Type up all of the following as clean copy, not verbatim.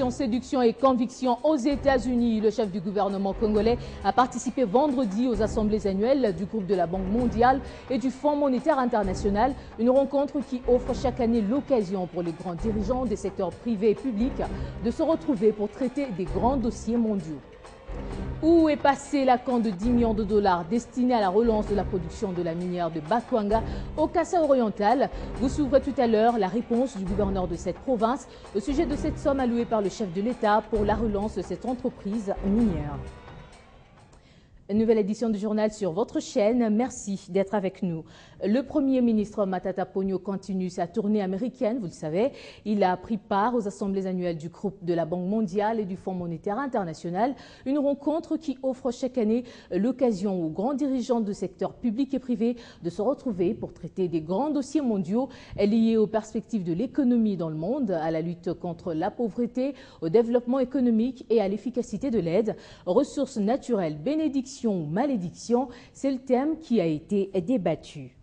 Séduction et conviction aux États-Unis. Le chef du gouvernement congolais a participé vendredi aux assemblées annuelles du groupe de la Banque mondiale et du Fonds monétaire international, une rencontre qui offre chaque année l'occasion pour les grands dirigeants des secteurs privés et publics de se retrouver pour traiter des grands dossiers mondiaux. Où est passé l'acompte de 10 millions de dollars destiné à la relance de la production de la minière de Bakwanga au Kasaï oriental? Vous s'ouvrez tout à l'heure la réponse du gouverneur de cette province au sujet de cette somme allouée par le chef de l'État pour la relance de cette entreprise minière. Une nouvelle édition du journal sur votre chaîne. Merci d'être avec nous. Le Premier ministre Matata Ponyo continue sa tournée américaine, vous le savez. Il a pris part aux assemblées annuelles du groupe de la Banque mondiale et du Fonds monétaire international. Une rencontre qui offre chaque année l'occasion aux grands dirigeants du secteur public et privé de se retrouver pour traiter des grands dossiers mondiaux liés aux perspectives de l'économie dans le monde, à la lutte contre la pauvreté, au développement économique et à l'efficacité de l'aide. Ressources naturelles, bénédictions ou malédiction, c'est le thème qui a été débattu.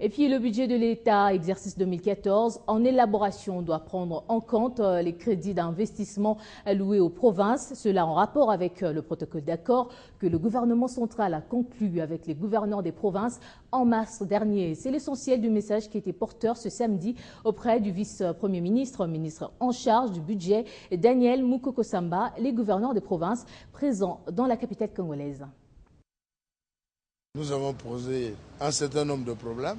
Et puis le budget de l'État, exercice 2014, en élaboration, doit prendre en compte les crédits d'investissement alloués aux provinces. Cela en rapport avec le protocole d'accord que le gouvernement central a conclu avec les gouverneurs des provinces en mars dernier. C'est l'essentiel du message qui était porteur ce samedi auprès du vice-premier ministre, ministre en charge du budget, Daniel Moukoko Samba, les gouverneurs des provinces présents dans la capitale congolaise. Nous avons posé un certain nombre de problèmes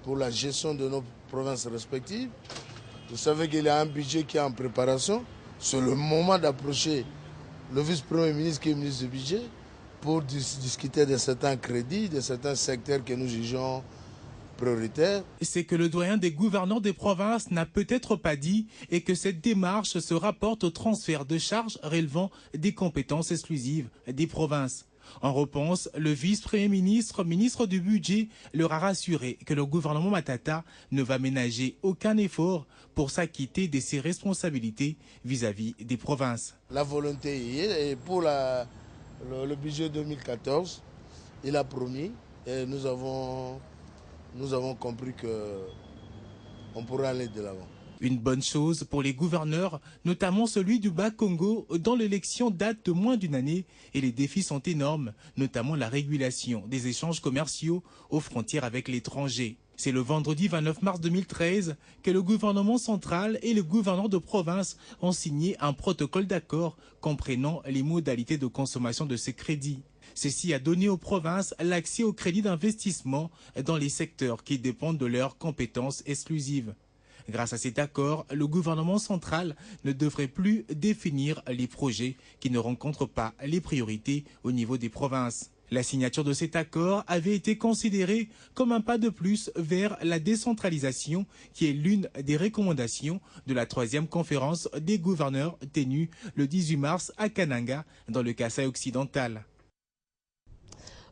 pour la gestion de nos provinces respectives. Vous savez qu'il y a un budget qui est en préparation. C'est le moment d'approcher le vice-premier ministre qui est ministre du budget pour discuter de certains crédits, de certains secteurs que nous jugeons prioritaires. C'est que le doyen des gouverneurs des provinces n'a peut-être pas dit et que cette démarche se rapporte au transfert de charges relevant des compétences exclusives des provinces. En réponse, le vice-premier ministre, ministre du budget, leur a rassuré que le gouvernement Matata ne va ménager aucun effort pour s'acquitter de ses responsabilités vis-à-vis des provinces. La volonté y est et pour le budget 2014, il a promis et nous avons compris qu'on pourra aller de l'avant. Une bonne chose pour les gouverneurs, notamment celui du Bas-Congo, dont l'élection date de moins d'une année et les défis sont énormes, notamment la régulation des échanges commerciaux aux frontières avec l'étranger. C'est le vendredi 29 mars 2013 que le gouvernement central et le gouverneur de province ont signé un protocole d'accord comprenant les modalités de consommation de ces crédits. Ceci a donné aux provinces l'accès aux crédits d'investissement dans les secteurs qui dépendent de leurs compétences exclusives. Grâce à cet accord, le gouvernement central ne devrait plus définir les projets qui ne rencontrent pas les priorités au niveau des provinces. La signature de cet accord avait été considérée comme un pas de plus vers la décentralisation qui est l'une des recommandations de la 3e conférence des gouverneurs tenue le 18 mars à Kananga dans le Kasaï occidental.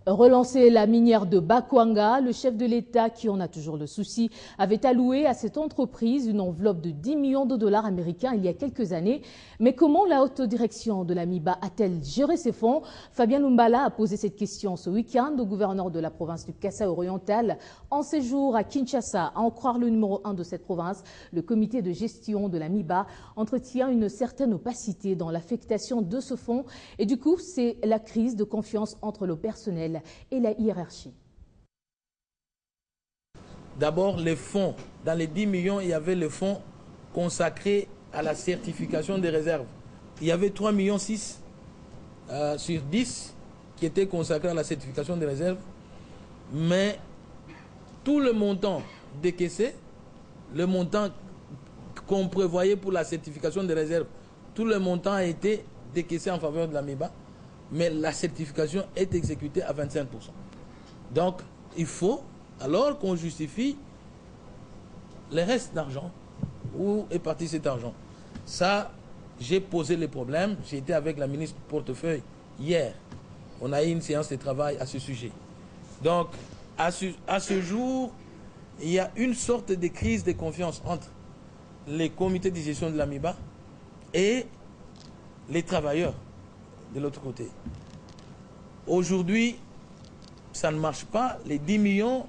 Relancer la minière de Bakwanga, le chef de l'État, qui en a toujours le souci, avait alloué à cette entreprise une enveloppe de 10 millions de dollars américains il y a quelques années. Mais comment la haute direction de la MIBA a-t-elle géré ses fonds? Fabien Lumbala a posé cette question ce week-end au gouverneur de la province du Kasaï oriental en séjour à Kinshasa. À en croire le numéro 1 de cette province, le comité de gestion de la MIBA entretient une certaine opacité dans l'affectation de ce fonds. Et du coup, c'est la crise de confiance entre le personnel et la hiérarchie. D'abord, les fonds. Dans les 10 millions, il y avait le fonds consacré à la certification des réserves. Il y avait 3,6 millions sur 10 qui étaient consacrés à la certification des réserves. Mais tout le montant décaissé, le montant qu'on prévoyait pour la certification des réserves, tout le montant a été décaissé en faveur de la MIBA. Mais la certification est exécutée à 25%. Donc, il faut alors qu'on justifie le reste d'argent. Où est parti cet argent? Ça, j'ai posé les problèmes. J'ai été avec la ministre du portefeuille hier. On a eu une séance de travail à ce sujet. Donc, à ce jour, il y a une sorte de crise de confiance entre les comités de gestion de la MIBA et les travailleurs de l'autre côté. Aujourd'hui, ça ne marche pas. Les 10 millions,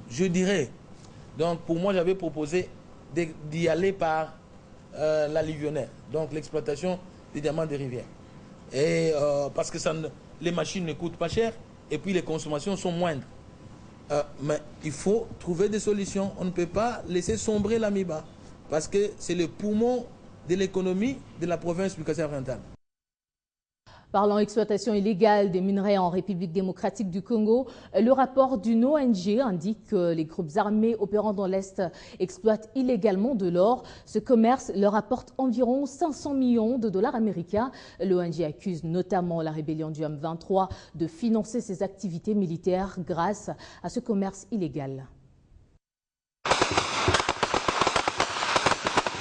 je dirais. Donc, pour moi, j'avais proposé d'y aller par l'alluvionnaire, donc l'exploitation des diamants des rivières. Et parce que les machines ne coûtent pas cher et puis les consommations sont moindres. Mais il faut trouver des solutions. On ne peut pas laisser sombrer l'Amiba parce que c'est le poumon de l'économie de la province du Kassai-Oriental. Parlant exploitation illégale des minerais en République démocratique du Congo, le rapport d'une ONG indique que les groupes armés opérant dans l'Est exploitent illégalement de l'or. Ce commerce leur apporte environ 500 millions de dollars américains. L'ONG accuse notamment la rébellion du M23 de financer ses activités militaires grâce à ce commerce illégal.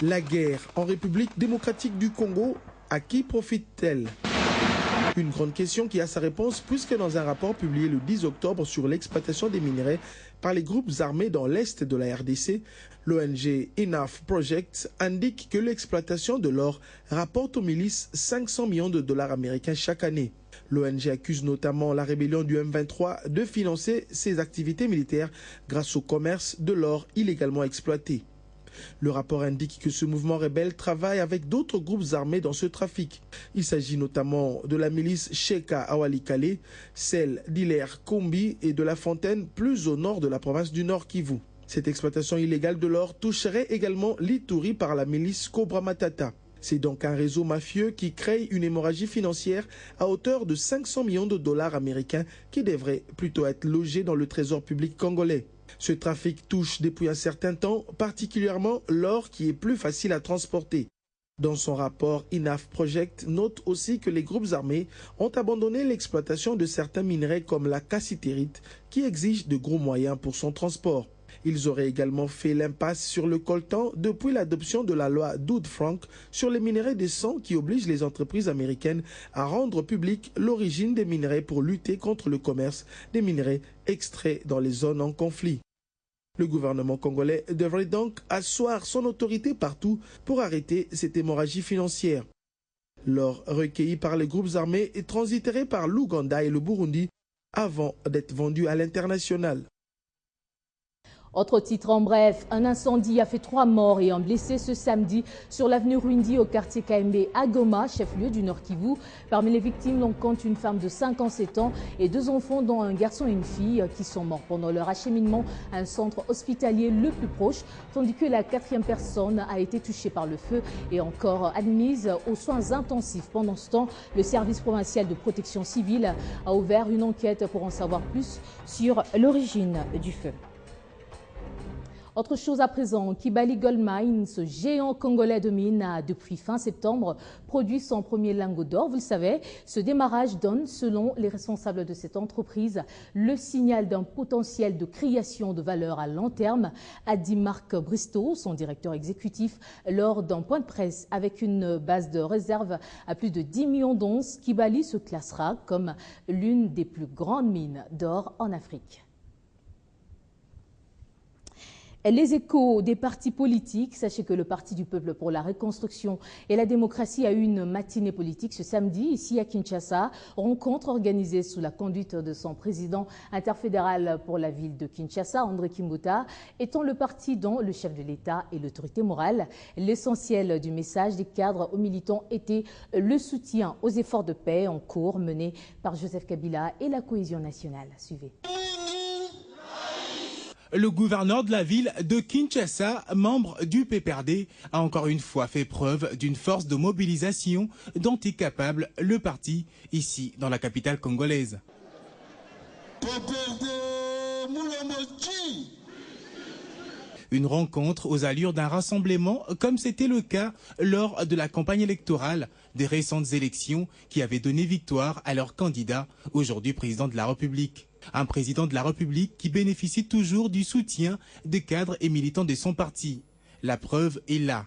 La guerre en République démocratique du Congo, à qui profite-t-elle? Une grande question qui a sa réponse puisque dans un rapport publié le 10 octobre sur l'exploitation des minerais par les groupes armés dans l'Est de la RDC, l'ONG Enough Project indique que l'exploitation de l'or rapporte aux milices 500 millions de dollars américains chaque année. L'ONG accuse notamment la rébellion du M23 de financer ses activités militaires grâce au commerce de l'or illégalement exploité. Le rapport indique que ce mouvement rebelle travaille avec d'autres groupes armés dans ce trafic. Il s'agit notamment de la milice Sheka Awalikale, celle d'Hilaire Kombi et de La Fontaine, plus au nord de la province du Nord Kivu. Cette exploitation illégale de l'or toucherait également l'Ituri par la milice Cobra Matata. C'est donc un réseau mafieux qui crée une hémorragie financière à hauteur de 500 millions de dollars américains qui devrait plutôt être logé dans le trésor public congolais. Ce trafic touche depuis un certain temps particulièrement l'or qui est plus facile à transporter. Dans son rapport, Enough Project note aussi que les groupes armés ont abandonné l'exploitation de certains minerais comme la cassitérite qui exige de gros moyens pour son transport. Ils auraient également fait l'impasse sur le coltan depuis l'adoption de la loi Dodd-Frank sur les minerais de sang qui oblige les entreprises américaines à rendre publique l'origine des minerais pour lutter contre le commerce des minerais extraits dans les zones en conflit. Le gouvernement congolais devrait donc asseoir son autorité partout pour arrêter cette hémorragie financière. L'or recueilli par les groupes armés transiterait par l'Ouganda et le Burundi avant d'être vendu à l'international. Autre titre en bref, un incendie a fait 3 morts et un blessé ce samedi sur l'avenue Ruindi au quartier Kaembe à Goma, chef-lieu du Nord Kivu. Parmi les victimes, on compte une femme de 57 ans et 2 enfants dont un garçon et une fille qui sont morts pendant leur acheminement à un centre hospitalier le plus proche, tandis que la 4e personne a été touchée par le feu et encore admise aux soins intensifs. Pendant ce temps, le service provincial de protection civile a ouvert une enquête pour en savoir plus sur l'origine du feu. Autre chose à présent, Kibali Gold Mine, ce géant congolais de mine, a depuis fin septembre produit son premier lingot d'or. Vous le savez, ce démarrage donne, selon les responsables de cette entreprise, le signal d'un potentiel de création de valeur à long terme, a dit Marc Bristow, son directeur exécutif, lors d'un point de presse. Avec une base de réserve à plus de 10 millions d'onces, Kibali se classera comme l'une des plus grandes mines d'or en Afrique. Les échos des partis politiques. Sachez que le Parti du Peuple pour la Reconstruction et la Démocratie a eu une matinée politique ce samedi, ici à Kinshasa. Rencontre organisée sous la conduite de son président interfédéral pour la ville de Kinshasa, André Kimbuta, étant le parti dont le chef de l'État est l'autorité morale. L'essentiel du message des cadres aux militants était le soutien aux efforts de paix en cours menés par Joseph Kabila et la cohésion nationale. Suivez. Le gouverneur de la ville de Kinshasa, membre du PPRD, a encore une fois fait preuve d'une force de mobilisation dont est capable le parti ici dans la capitale congolaise. Une rencontre aux allures d'un rassemblement comme c'était le cas lors de la campagne électorale des récentes élections qui avaient donné victoire à leur candidat, aujourd'hui président de la République. Un président de la République qui bénéficie toujours du soutien des cadres et militants de son parti. La preuve est là.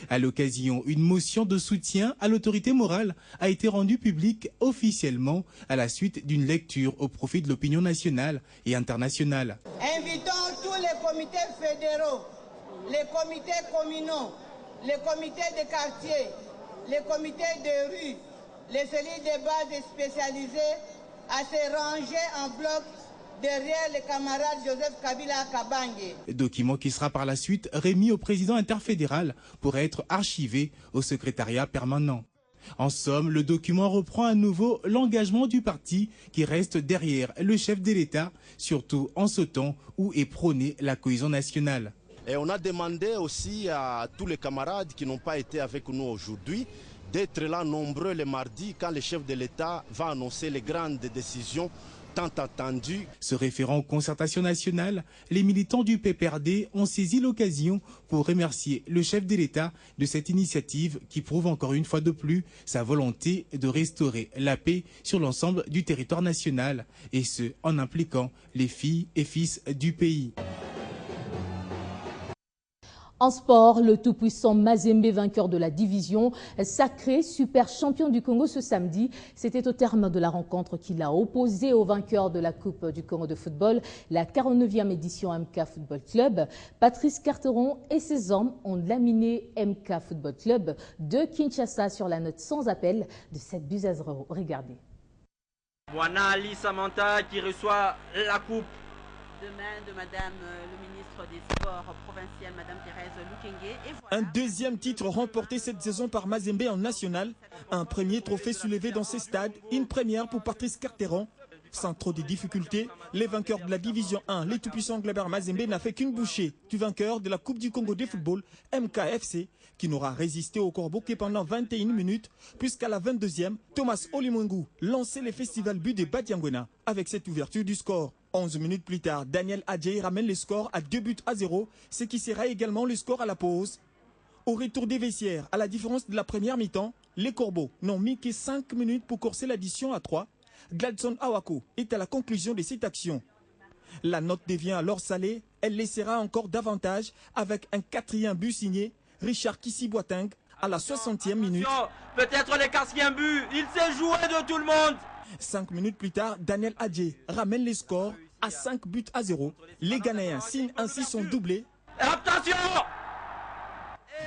À l'occasion, une motion de soutien à l'autorité morale a été rendue publique officiellement à la suite d'une lecture au profit de l'opinion nationale et internationale. Invitons tous les comités fédéraux, les comités communaux, les comités de quartier, les comités de rue, les cellules de base spécialisées à se ranger en bloc derrière le camarade Joseph Kabila Kabange. Document qui sera par la suite remis au président interfédéral pour être archivé au secrétariat permanent. En somme, le document reprend à nouveau l'engagement du parti qui reste derrière le chef de l'État, surtout en ce temps où est prônée la cohésion nationale. Et on a demandé aussi à tous les camarades qui n'ont pas été avec nous aujourd'hui d'être là nombreux le mardi quand le chef de l'État va annoncer les grandes décisions tant attendues. Se référant aux concertations nationales, les militants du PPRD ont saisi l'occasion pour remercier le chef de l'État de cette initiative qui prouve encore une fois de plus sa volonté de restaurer la paix sur l'ensemble du territoire national, et ce en impliquant les filles et fils du pays. En sport, le tout-puissant Mazembe, vainqueur de la division, sacré super champion du Congo ce samedi. C'était au terme de la rencontre qu'il a opposé au vainqueur de la Coupe du Congo de football, la 49e édition MK Football Club. Patrice Carteron et ses hommes ont laminé MK Football Club de Kinshasa sur la note sans appel de 7-0. Regardez. Bwana Ali Samanta qui reçoit la coupe. Demain de Madame le ministre des Sports provincial, Madame Thérèse Lukenge. Et voilà. Un deuxième titre remporté cette saison par Mazembe en national. Un premier trophée soulevé dans ces stades. Une première pour Patrice Carteron. Sans trop de difficultés, les vainqueurs de la division 1, les tout-puissants Glaber Mazembe, n'a fait qu'une bouchée du vainqueur de la Coupe du Congo de football, MKFC, qui n'aura résisté au corbeau que pendant 21 minutes, puisqu'à la 22e, Thomas Olimwengu lançait le festival but de Badiangwena avec cette ouverture du score. 11 minutes plus tard, Daniel Adjei ramène le score à 2-0, ce qui sera également le score à la pause. Au retour des vestiaires, à la différence de la première mi-temps, les Corbeaux n'ont mis que 5 minutes pour corser l'addition à 3. Gladson Awako est à la conclusion de cette action. La note devient alors salée, elle laissera encore davantage avec un 4e but signé Richard Kissi-Boateng à la 60e minute. Peut-être le 4e but, il s'est joué de tout le monde. 5 minutes plus tard, Daniel Adjei ramène les scores à 5-0. Les Ghanéens signent ainsi son doublé. Attention!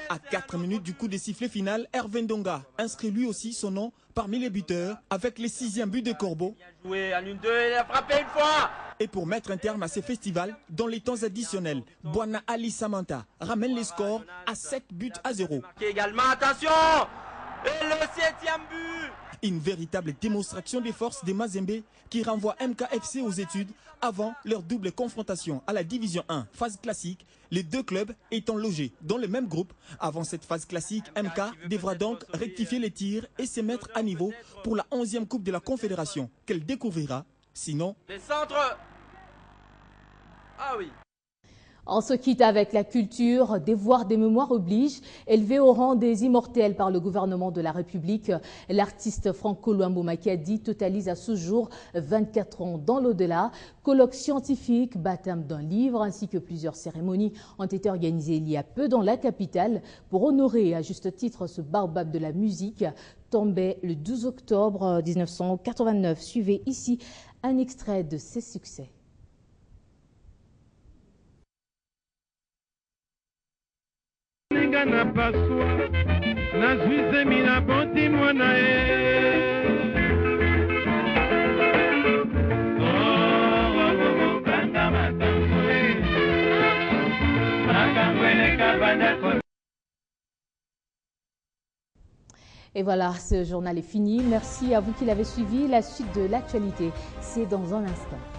À 4 minutes du coup de sifflet final, Hervé Ndonga inscrit lui aussi son nom parmi les buteurs avec le 6e but de Corbeau. Joué en 1-2, il a frappé une fois. Et pour mettre un terme à ces festivals, dans les temps additionnels, Bwana Ali Samanta ramène les scores à 7-0. Également, attention! Et le 7e but! Une véritable démonstration des forces des Mazembe qui renvoie MKFC aux études avant leur double confrontation à la division 1, phase classique, les deux clubs étant logés dans le même groupe. Avant cette phase classique, MK devra donc rectifier les tirs et se mettre à niveau pour la 11e Coupe de la Confédération qu'elle découvrira. Sinon... Les centres. Ah oui. On se quitte avec la culture, devoir des mémoires oblige. Élevé au rang des immortels par le gouvernement de la République, l'artiste Franco Luambo Makadi totalise à ce jour 24 ans dans l'au-delà. Colloque scientifique, baptême d'un livre ainsi que plusieurs cérémonies ont été organisées il y a peu dans la capitale pour honorer à juste titre ce baobab de la musique tombé le 12 octobre 1989. Suivez ici un extrait de ses succès. Na paswa na zuize mina bonti mwana Et voilà, ce journal est fini. Merci à vous qui l'avez suivi. La suite de l'actualité, c'est dans un instant.